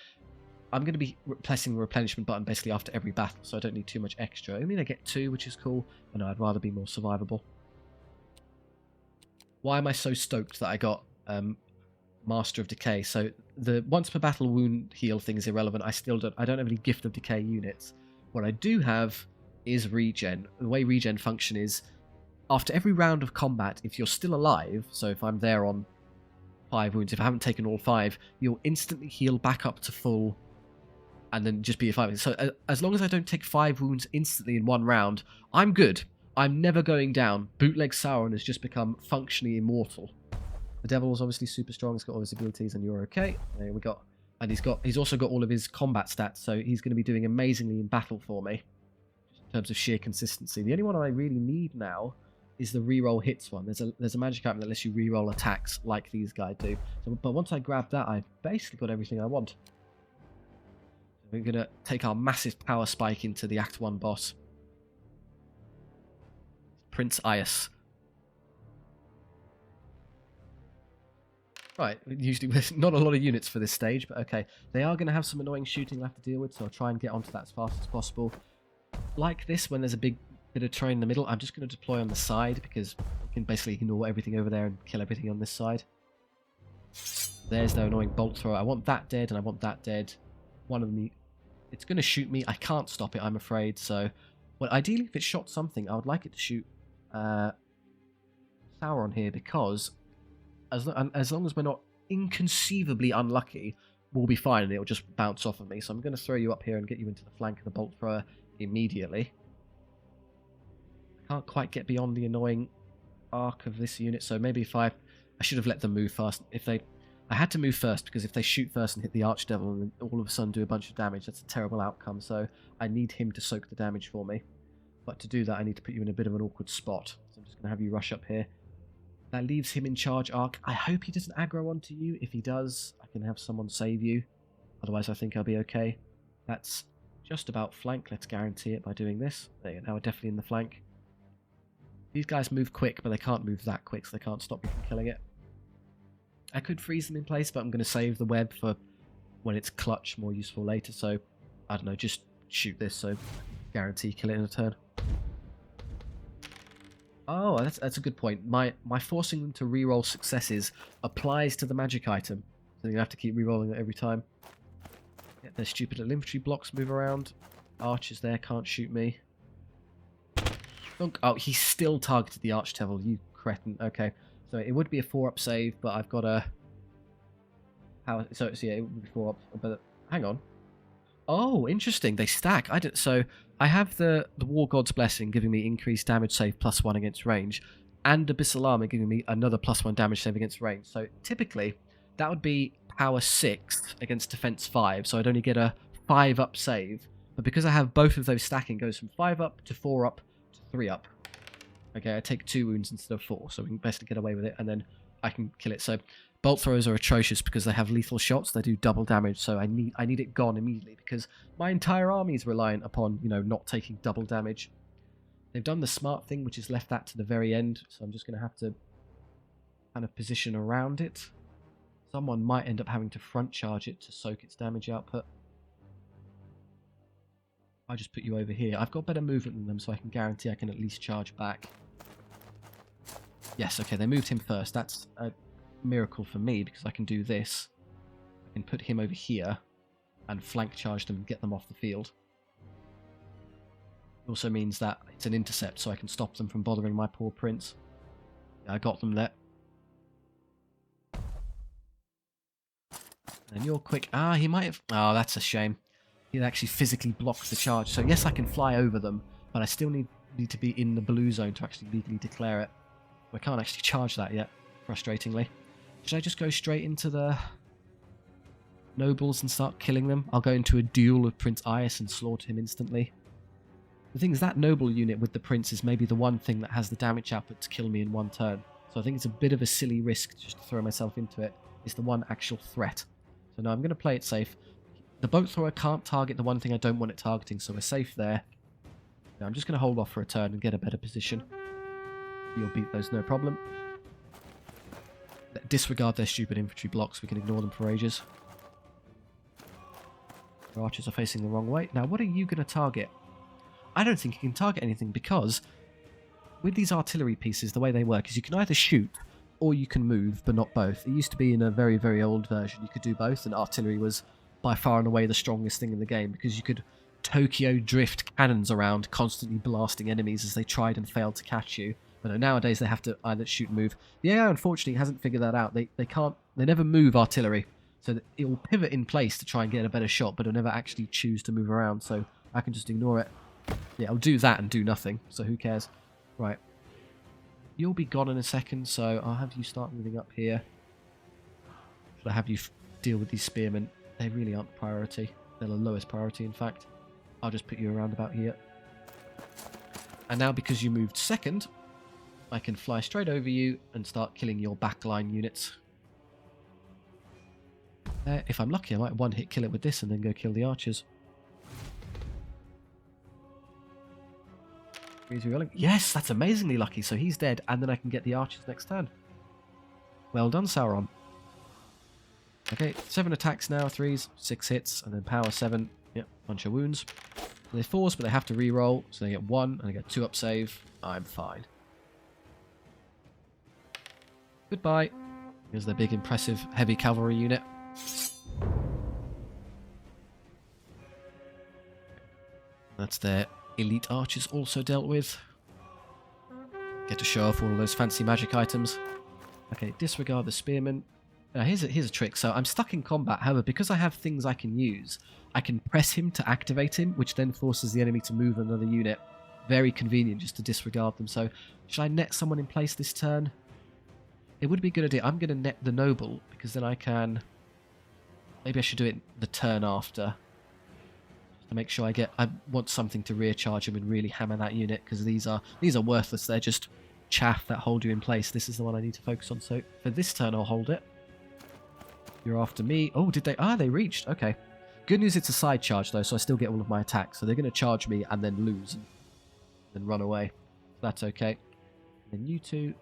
I'm going to be pressing the replenishment button basically after every battle, so I don't need too much extra. I mean, I get 2, which is cool, but no, I'd rather be more survivable. Why am I so stoked that I got Master of Decay? So the once per battle wound heal thing is irrelevant. I don't have any Gift of Decay units. What I do have is regen. The way regen function is, after every round of combat, if you're still alive, so if I'm there on 5 wounds, if I haven't taken all 5, you'll instantly heal back up to full, and then just be a 5. So as long as I don't take 5 wounds instantly in one round, I'm good. I'm never going down. Bootleg Sauron has just become functionally immortal. The Devil is obviously super strong. He's got all his abilities, and you're okay. There we go. And he's also got all of his combat stats, so he's going to be doing amazingly in battle for me, just in terms of sheer consistency. The only one I really need now is the reroll hits one. There's a magic item that lets you reroll attacks like these guys do. So, but once I grab that, I've basically got everything I want. So we're going to take our massive power spike into the Act 1 boss. Prince Ias. Right, usually there's not a lot of units for this stage, but okay. They are going to have some annoying shooting I'll have to deal with, so I'll try and get onto that as fast as possible. Like this, when there's a big bit of terrain in the middle, I'm just going to deploy on the side, because you can basically ignore everything over there and kill everything on this side. There's the annoying bolt thrower. I want that dead, and I want that dead. One of them, it's going to shoot me. I can't stop it, I'm afraid, so... Well, ideally, if it shot something, I would like it to shoot Sauron here, because as long as we're not inconceivably unlucky, we'll be fine, and it'll just bounce off of me. So I'm going to throw you up here and get you into the flank of the bolt thrower immediately. I can't quite get beyond the annoying arc of this unit, so maybe if I should have let them move fast. I had to move first, because if they shoot first and hit the Archdevil and all of a sudden do a bunch of damage, that's a terrible outcome, so I need him to soak the damage for me. But to do that, I need to put you in a bit of an awkward spot. So I'm just going to have you rush up here. That leaves him in charge arc. I hope he doesn't aggro onto you. If he does, I can have someone save you. Otherwise, I think I'll be okay. That's just about flank. Let's guarantee it by doing this. There you go. Now we're definitely in the flank. These guys move quick, but they can't move that quick, so they can't stop me from killing it. I could freeze them in place, but I'm going to save the web for when it's clutch, more useful later. So, I don't know, just shoot this, so guarantee kill it in a turn. Oh, that's a good point. My forcing them to reroll successes applies to the magic item, so you have to keep rerolling it every time. Yeah, their stupid little infantry blocks move around. Archers there can't shoot me. Oh, he still targeted the Archdevil, you cretin. Okay, so it would be a 4-up save, but I've got a... So yeah, it would be 4-up, but hang on. Oh, interesting. They stack. So I have the War God's Blessing giving me increased damage save +1 against range, and Abyssal Armor giving me another +1 damage save against range. So typically, that would be power 6 against defense 5, so I'd only get a 5-up save. But because I have both of those stacking, it goes from 5-up to 4-up to 3-up. Okay, I take 2 wounds instead of 4, so we can best get away with it, and then I can kill it. So bolt throwers are atrocious because they have lethal shots. They do double damage, so I need it gone immediately because my entire army is reliant upon, you know, not taking double damage. They've done the smart thing, which is left that to the very end, so I'm just going to have to kind of position around it. Someone might end up having to front charge it to soak its damage output. I'll just put you over here. I've got better movement than them, so I can guarantee I can at least charge back. Yes, okay, they moved him first. That's a miracle for me, because I can do this. I can put him over here and flank charge them and get them off the field. It also means that it's an intercept, so I can stop them from bothering my poor prince. Yeah, I got them there. And you're quick. Ah, he might have... Oh, that's a shame. He actually physically blocked the charge. So yes, I can fly over them, but I still need to be in the blue zone to actually legally declare it. I can't actually charge that yet, frustratingly. Should I just go straight into the nobles and start killing them? I'll go into a duel with Prince Ias and slaughter him instantly. The thing is, that noble unit with the prince is maybe the one thing that has the damage output to kill me in one turn. So I think it's a bit of a silly risk just to throw myself into it. It's the one actual threat. So no, I'm going to play it safe. The boat thrower can't target the one thing I don't want it targeting, so we're safe there. Now I'm just going to hold off for a turn and get a better position. You'll beat those, no problem. disregard their stupid infantry blocks. We can ignore them for ages. Our archers are facing the wrong way. Now, what are you going to target? I don't think you can target anything because with these artillery pieces, the way they work is you can either shoot or you can move, but not both. It used to be in a very, very old version. You could do both, and artillery was by far and away the strongest thing in the game because you could Tokyo drift cannons around, constantly blasting enemies as they tried and failed to catch you. But nowadays they have to either shoot and move. The AI unfortunately hasn't figured that out. They never move artillery, so that it will pivot in place to try and get a better shot, but it'll never actually choose to move around. So I can just ignore it. Yeah, I'll do that and do nothing. So who cares? Right. You'll be gone in a second, so I'll have you start moving up here. Should I have you deal with these spearmen? They really aren't priority. They're the lowest priority, in fact. I'll just put you around about here. And now, because you moved second, I can fly straight over you and start killing your backline units. If I'm lucky, I might one-hit kill it with this and then go kill the archers. Yes, that's amazingly lucky. So he's dead, and then I can get the archers next turn. Well done, Sauron. Okay, 7 attacks now, 3s, 6 hits, and then power 7. Yep, bunch of wounds. They force, but they have to re-roll, so they get 1, and they get 2 up save. I'm fine. Goodbye. Here's their big, impressive, heavy cavalry unit. That's their elite archers also dealt with. Get to show off all of those fancy magic items. Okay, disregard the spearmen. Now here's a trick. So I'm stuck in combat. However, because I have things I can use, I can press him to activate him, which then forces the enemy to move another unit. Very convenient just to disregard them. So should I net someone in place this turn? It would be a good idea. I'm going to net the noble because then I can... Maybe I should do it the turn after. To make sure I want something to recharge him and really hammer that unit, because these are worthless. They're just chaff that hold you in place. This is the one I need to focus on. So for this turn, I'll hold it. You're after me. Oh, did they? Ah, they reached. Okay. Good news, it's a side charge though, so I still get all of my attacks. So they're going to charge me and then lose and then run away. That's okay. And then you two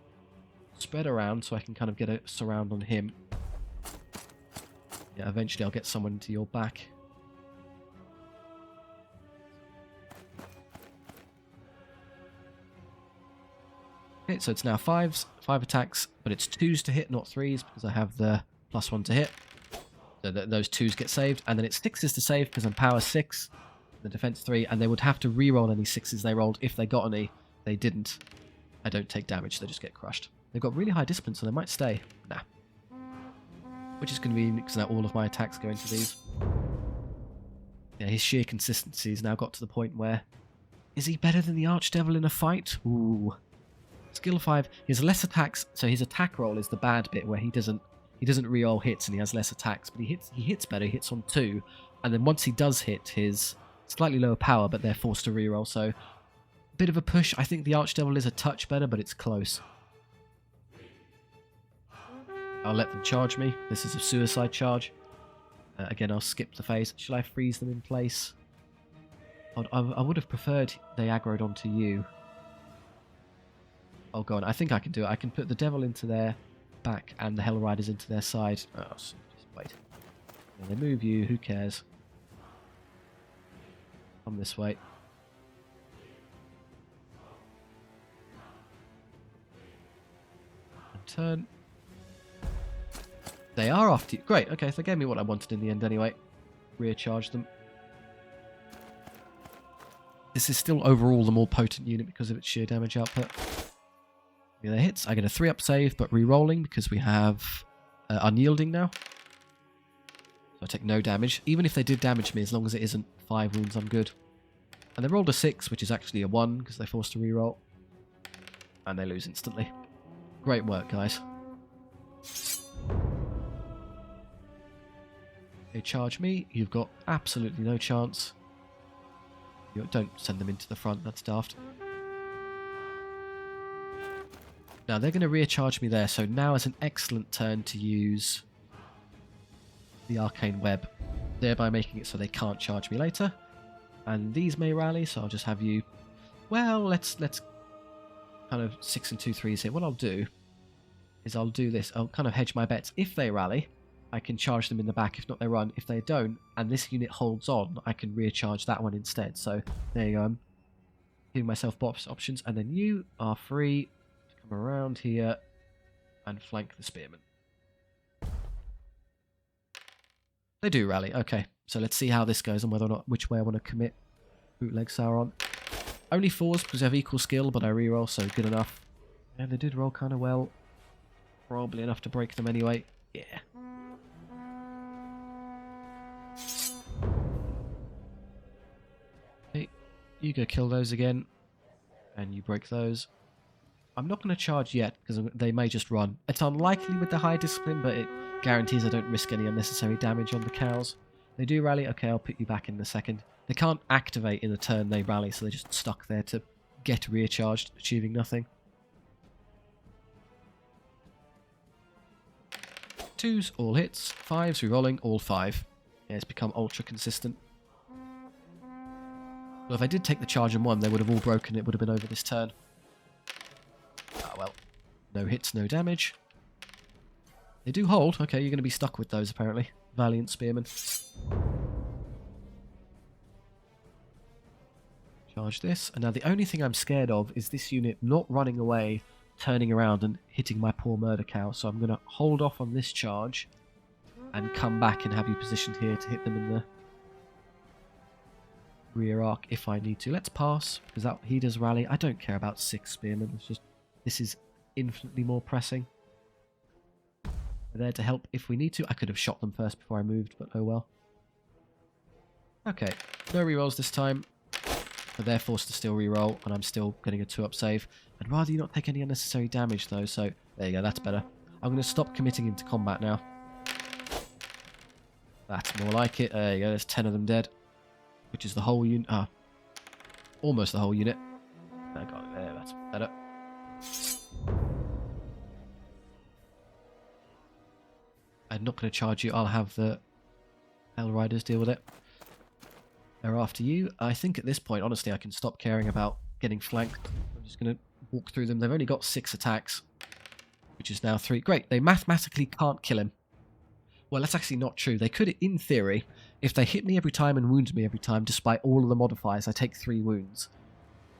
spread around so I can kind of get a surround on him. Yeah, eventually I'll get someone into your back. Okay, so it's now 5s, 5 attacks, but it's 2s to hit, not 3s, because I have the +1 to hit. So those 2s get saved, and then it's 6s to save, because I'm power 6, the defense 3, and they would have to re-roll any 6s they rolled if they got any. They didn't. I don't take damage, they just get crushed. They've got really high discipline, so they might stay. Nah. Which is convenient, because now all of my attacks go into these. Yeah, his sheer consistency has now got to the point where... Is he better than the Archdevil in a fight? Ooh. Skill 5, he has less attacks, so his attack roll is the bad bit where he doesn't re-roll hits and he has less attacks, but he hits better, he hits on 2, and then once he does hit, his slightly lower power, but they're forced to re-roll, so bit of a push. I think the Archdevil is a touch better, but it's close. I'll let them charge me. This is a suicide charge. Again, I'll skip the phase. Should I freeze them in place? I would have preferred they aggroed onto you. Oh, go on. I think I can do it. I can put the Devil into their back and the Hell Riders into their side. Oh, just wait. Yeah, they move you. Who cares? Come this way. And turn. They are after you. Great. Okay, so they gave me what I wanted in the end anyway. Recharge them. This is still overall the more potent unit because of its sheer damage output. The hits. I get a 3-up save, but re-rolling because we have unyielding now. So I take no damage. Even if they did damage me, as long as it isn't 5 wounds, I'm good. And they rolled a 6, which is actually a 1 because they're forced to re-roll. And they lose instantly. Great work, guys. They charge me. You've got absolutely no chance. Don't send them into the front. That's daft. Now, they're going to recharge me there, so now is an excellent turn to use the Arcane Web, thereby making it so they can't charge me later. And these may rally, so I'll just have you... Well, let's kind of 6 and 2 3s here. What I'll do is I'll do this. I'll kind of hedge my bets. If they rally, I can charge them in the back. If not, they run. If they don't, and this unit holds on, I can recharge that one instead. So there you go. I'm giving myself box options. And then you are free to come around here and flank the spearmen. They do rally. Okay, so let's see how this goes and whether or not which way I want to commit. Bootleg Sauron. Only 4s because I have equal skill, but I reroll, so good enough. And they did roll kind of well. Probably enough to break them anyway. Yeah. Okay, you go kill those again. And you break those. I'm not going to charge yet, because they may just run. It's unlikely with the high discipline, but it guarantees I don't risk any unnecessary damage on the cows. They do rally. Okay, I'll put you back in a second. They can't activate in a turn they rally, so they're just stuck there to get recharged, achieving nothing. 2s, all hits. 5s, rerolling, all 5. Yeah, it's become ultra consistent. Well, if I did take the charge and 1, they would have all broken. It would have been over this turn. Ah, well. No hits, no damage. They do hold. Okay, you're going to be stuck with those, apparently. Valiant Spearmen. Charge this. And now the only thing I'm scared of is this unit not running away, turning around and hitting my poor murder cow. So I'm going to hold off on this charge and come back and have you positioned here to hit them in the rear arc if I need to. Let's pass, because he does rally. I don't care about 6 spearmen. It's just, this is infinitely more pressing. We're there to help if we need to. I could have shot them first before I moved, but oh well. Okay, no rerolls this time. But they're forced to still reroll, and I'm still getting a 2-up save. I'd rather you not take any unnecessary damage, though, so there you go, that's better. I'm going to stop committing into combat now. That's more like it. There you go, there's 10 of them dead. Which is the whole unit. Ah, almost the whole unit. I got it there, that's better. I'm not going to charge you, I'll have the Hell Riders deal with it. They're after you. I think at this point, honestly, I can stop caring about getting flanked. I'm just going to walk through them. They've only got 6 attacks, which is now 3. Great, they mathematically can't kill him. Well, that's actually not true. They could, in theory, if they hit me every time and wound me every time, despite all of the modifiers, I take 3 wounds.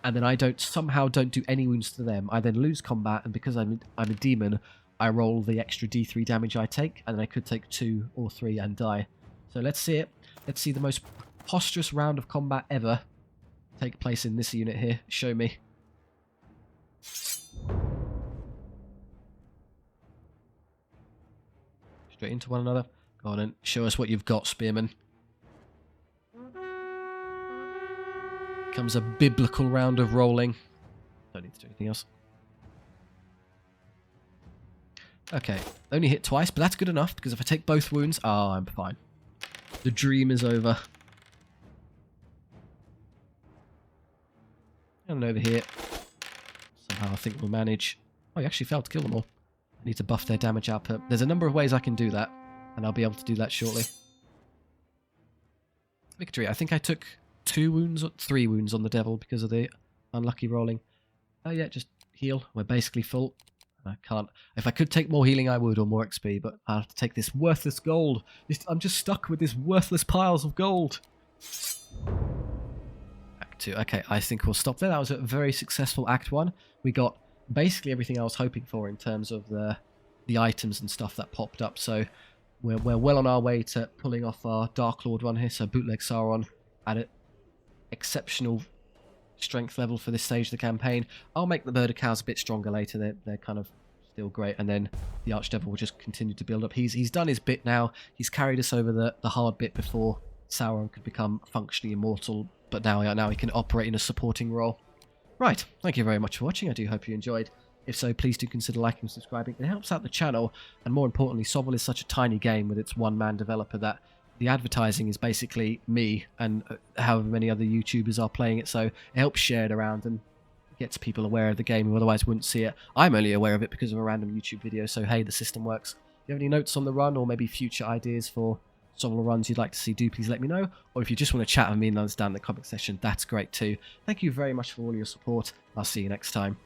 And then I somehow don't do any wounds to them. I then lose combat, and because I'm a demon, I roll the extra d3 damage I take, and then I could take 2 or 3 and die. So let's see it. Let's see the most preposterous round of combat ever take place in this unit here. Show me. Straight into one another. Go on and show us what you've got, Spearman. Comes a biblical round of rolling. Don't need to do anything else. Okay, only hit twice, but that's good enough, because if I take both wounds, I'm fine. The dream is over. And over here. Somehow I think we'll manage. Oh, you actually failed to kill them all. I need to buff their damage output. There's a number of ways I can do that, and I'll be able to do that shortly. Victory. I think I took 2 wounds, or 3 wounds on the devil because of the unlucky rolling. Oh yeah, just heal. We're basically full. I can't. If I could take more healing, I would, or more XP, but I'll have to take this worthless gold. I'm just stuck with this worthless piles of gold. Act 2. Okay, I think we'll stop there. That was a very successful Act 1. We got basically everything I was hoping for in terms of the items and stuff that popped up, so we're well on our way to pulling off our Dark Lord run here, so Bootleg Sauron at an exceptional strength level for this stage of the campaign. I'll make the Murder Cows a bit stronger later. They're kind of still great, and then the Archdevil will just continue to build up. He's done his bit now. He's carried us over the hard bit before Sauron could become functionally immortal, but now he can operate in a supporting role. Right, thank you very much for watching. I do hope you enjoyed. If so, please do consider liking and subscribing. It helps out the channel, and more importantly, SOVL is such a tiny game with its one-man developer that the advertising is basically me and however many other YouTubers are playing it, so it helps share it around and gets people aware of the game who otherwise wouldn't see it. I'm only aware of it because of a random YouTube video, so hey, the system works. If you have any notes on the run, or maybe future ideas for SOVL runs you'd like to see, do please let me know. Or if you just want to chat with me and understand the comment section, that's great too. Thank you very much for all your support. I'll see you next time.